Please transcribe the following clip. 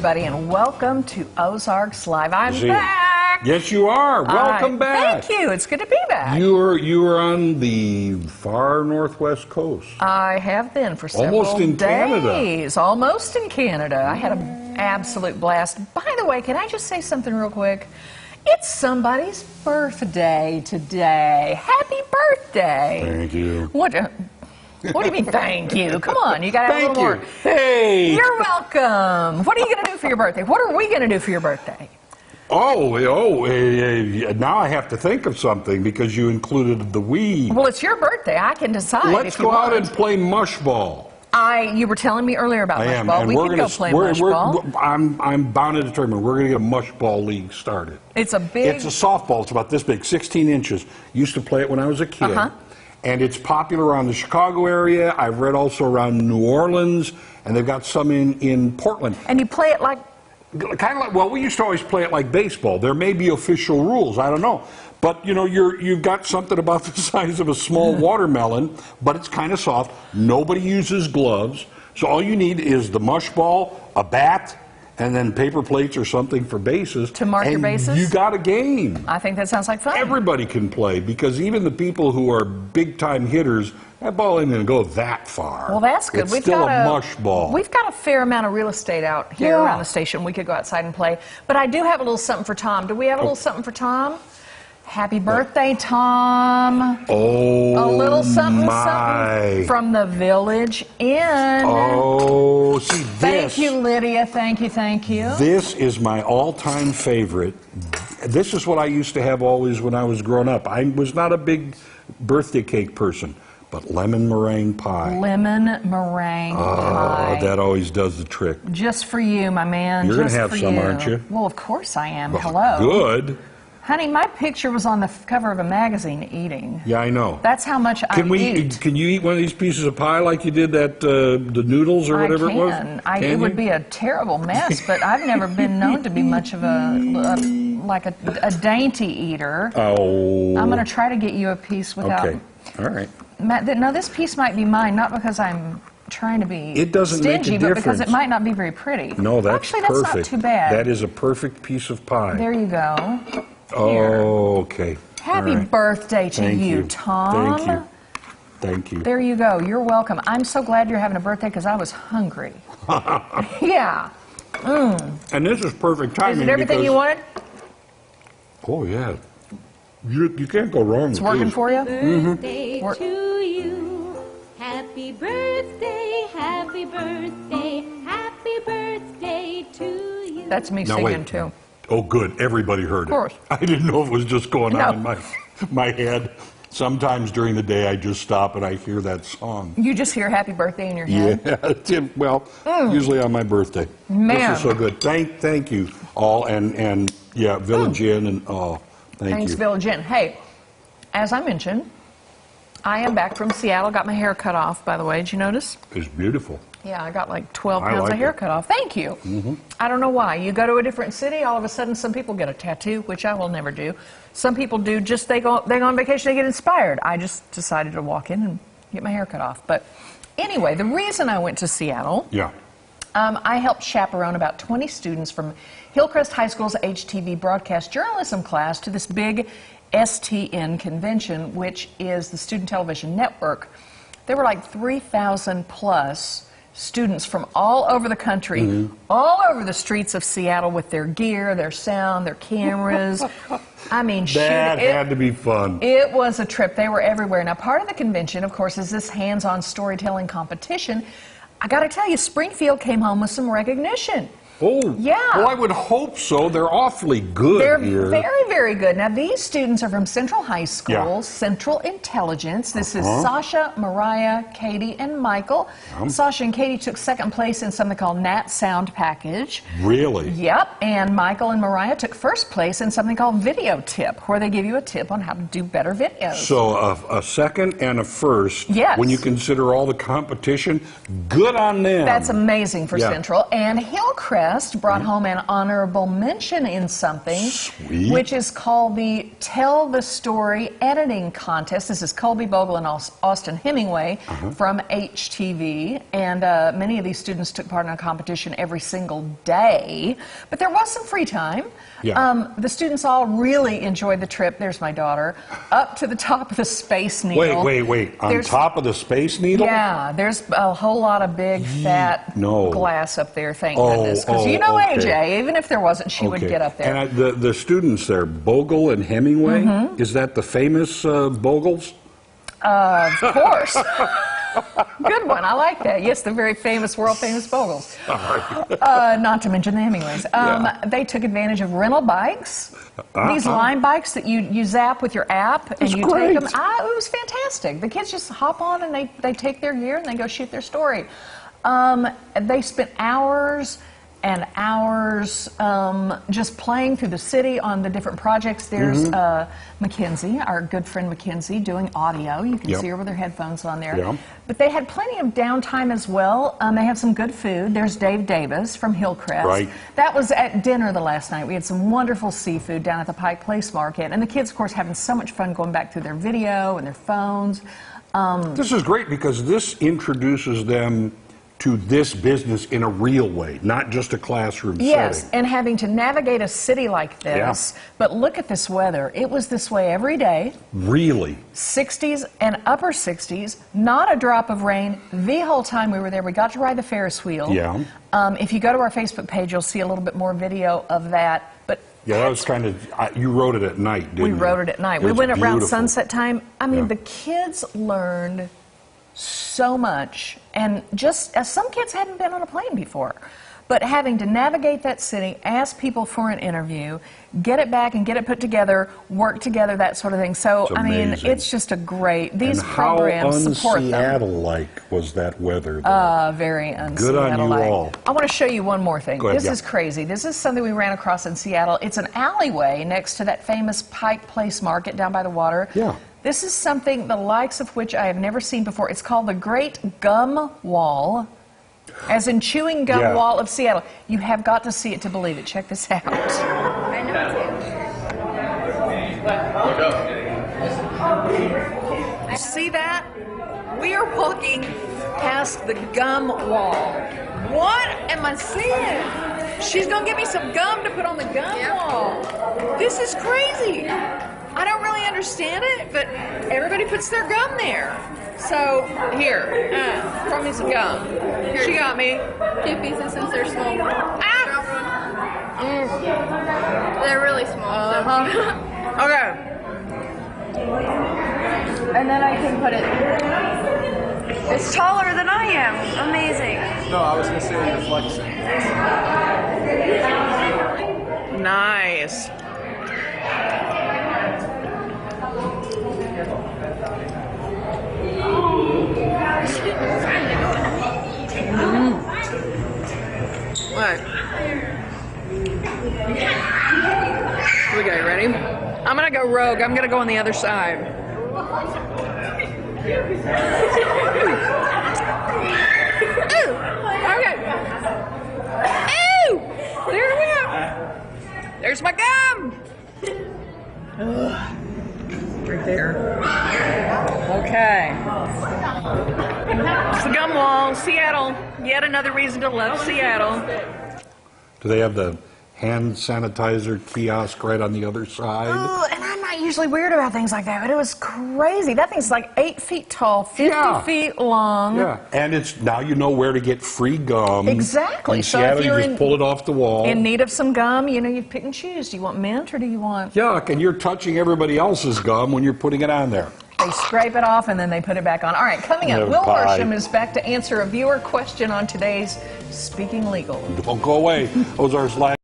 everybody, and welcome to Ozarks Live. I'm back. Yes, you are. Welcome back. Thank you. It's good to be back. You were on the far northwest coast. I have been for several Almost in days. Canada. Almost in Canada. I had an absolute blast. By the way, can I just say something real quick? It's somebody's birthday today. Happy birthday. Thank you. What do you mean, thank you? Come on, you got to have a little more. Hey. You're welcome. What are you going to do for your birthday? What are we going to do for your birthday? Now I have to think of something because you included the we. Well, it's your birthday. I can decide. Let's go out and play mush ball. You were telling me earlier about mush ball. We can go play mush ball. I'm bound to determine we're going to get a mush ball league started. It's a softball. It's about this big, 16 inches. Used to play it when I was a kid. And it's popular around the Chicago area. I've read also around New Orleans, and they've got some in Portland. And you play it like? Kind of like, well, we used to always play it like baseball. There may be official rules, I don't know. But, you know, you've got something about the size of a small watermelon, but it's kind of soft. Nobody uses gloves. So all you need is the mush ball, a bat, and then paper plates or something for bases. To mark your bases? You got a game. I think that sounds like fun. Everybody can play, because even the people who are big-time hitters, that ball ain't going to go that far. Well, that's good. It's still a mush ball. We've got a fair amount of real estate out here around the station. We could go outside and play. But I do have a little something for Tom. Do we have a little something for Tom? Happy birthday, Tom. Oh, a little something from the Village Inn. Oh, see this. Thank you, Lydia. Thank you, thank you. This is my all-time favorite. This is what I used to have always when I was growing up. I was not a big birthday cake person, but lemon meringue pie. Lemon meringue pie. Oh, that always does the trick. Just for you, my man. You're going to have some, aren't you? Well, of course I am. Well, hello. Good. Honey, my picture was on the cover of a magazine eating. Yeah, I know. That's how much I eat. Can you eat one of these pieces of pie like you did that, the noodles or whatever it was? It would be a terrible mess, but I've never been known to be much of a dainty eater. Oh. I'm going to try to get you a piece without... Okay, all right. Matt, now this piece might be mine, not because I'm trying to be it doesn't stingy, make a but because it might not be very pretty. No, that's actually, perfect. That's not too bad. That is a perfect piece of pie. There you go. Oh, okay. Happy birthday to you, Tom. Thank you. Thank you. There you go. You're welcome. I'm so glad you're having a birthday because I was hungry. Yeah. And this is perfect timing. Is it everything you wanted? Oh, yeah. You can't go wrong with this. It's working for you? Birthday to you. Happy birthday, happy birthday, happy birthday to you. That's me singing, too. Oh, good. Everybody heard it. Of course. I didn't know if it was just going on in my head. Sometimes during the day, I just stop and I hear that song. You just hear happy birthday in your head? Yeah. Well, usually on my birthday. Man. This is so good. Thank you all. And yeah, Village Inn. And thanks, Village Inn. Hey, as I mentioned, I am back from Seattle. Got my hair cut off, by the way. Did you notice? It's beautiful. Yeah, I got like 12 pounds of hair cut off. Thank you. I don't know why. You go to a different city, all of a sudden some people get a tattoo, which I will never do. Some people do just they go on vacation, they get inspired. I just decided to walk in and get my hair cut off. But anyway, the reason I went to Seattle, I helped chaperone about 20 students from Hillcrest High School's HTV broadcast journalism class to this big STN convention, which is the Student Television Network. There were like 3,000 plus students from all over the country, all over the streets of Seattle with their gear, their sound, their cameras. I mean, that had to be fun. It was a trip. They were everywhere. Now, part of the convention, of course, is this hands-on storytelling competition. I got to tell you, Springfield came home with some recognition. Oh, yeah. Well, I would hope so. They're awfully good They're very, very good. Now, these students are from Central High School, Central Intelligence. This is Sasha, Mariah, Katie, and Michael. Sasha and Katie took second place in something called Nat Sound Package. Really? Yep. And Michael and Mariah took first place in something called Video Tip, where they give you a tip on how to do better videos. So a second and a first, yes. When you consider all the competition, good on them. That's amazing for Central. And Hillcrest Hillcrest brought home an honorable mention in something, Sweet. which is called the Tell the Story Editing Contest. This is Colby Bogle and Austin Hemingway from HTV, and many of these students took part in a competition every single day, but there was some free time. Yeah. The students all really enjoyed the trip. There's my daughter, up to the top of the Space Needle. Wait. On top of the Space Needle? Yeah, there's a whole lot of big, fat glass up there, thank goodness. Because you know okay. AJ, even if there wasn't, she would get up there. And the students there, Bogle and Hemingway, is that the famous Bogles? Of course. Good one. I like that. Yes, the very famous, world-famous Bogles. Not to mention the Hemingways. They took advantage of rental bikes. These line bikes that you zap with your app and you take them. It was fantastic. The kids just hop on and they take their gear and they go shoot their story. They spent hours and hours just playing through the city on the different projects. There's Mackenzie, our good friend Mackenzie, doing audio. You can see her with her headphones on there. Yeah. But they had plenty of downtime as well. They have some good food. There's Dave Davis from Hillcrest. Right. That was at dinner the last night. We had some wonderful seafood down at the Pike Place Market. And the kids, of course, having so much fun going back through their video and their phones. This is great because this introduces them to this business in a real way, not just a classroom setting. And having to navigate a city like this. But look at this weather. It was this way every day. Really? 60s and upper 60s, not a drop of rain the whole time we were there. We got to ride the Ferris wheel. Yeah. If you go to our Facebook page, you'll see a little bit more video of that. But yeah, that was kind of, you wrote it at night, didn't you? We wrote it at night. We It's went around beautiful. sunset time. I mean, the kids learned so much, and just as some kids hadn't been on a plane before, but having to navigate that city, ask people for an interview, get it back and get it put together, work together, that sort of thing. So I mean, it's just a great, these programs support them. How un-Seattle-like was that weather, though? Very un-Seattle-like. Good on you all. I want to show you one more thing. Go ahead, This is crazy. This is something we ran across in Seattle. It's an alleyway next to that famous Pike Place Market down by the water. Yeah. This is something the likes of which I have never seen before. It's called the Great Gum Wall, as in chewing gum wall of Seattle. You have got to see it to believe it. Check this out. I know. See that? We are walking past the gum wall. What am I seeing? She's going to give me some gum to put on the gum wall. This is crazy. I don't really understand it, but everybody puts their gum there. So, here, throw me some gum. Here. She got me. 2 pieces since they're small. Ah! They're really small. Okay. And then I can put it. It's taller than I am. Amazing. No, I was going to say you're flexing. Nice. What? Here we go, you ready? I'm gonna go rogue. I'm gonna go on the other side. Ooh! Okay. Ooh! There we go. There's my gum! Right there. Okay. It's the gum wall, Seattle. Yet another reason to love Seattle. Do they have the hand sanitizer kiosk right on the other side? Oh, and I'm not usually weird about things like that, but it was crazy. That thing's like 8 feet tall, 50 feet long. Yeah, and it's now you know where to get free gum. Exactly. In So Seattle, if you're you just pull it off the wall. in need of some gum, you know, you pick and choose. Do you want mint or do you want... Yuck, and you're touching everybody else's gum when you're putting it on there. They scrape it off and then they put it back on. All right, coming up, Will Pie. Worsham is back to answer a viewer question on today's Speaking Legal. Don't go away. Ozarks Live.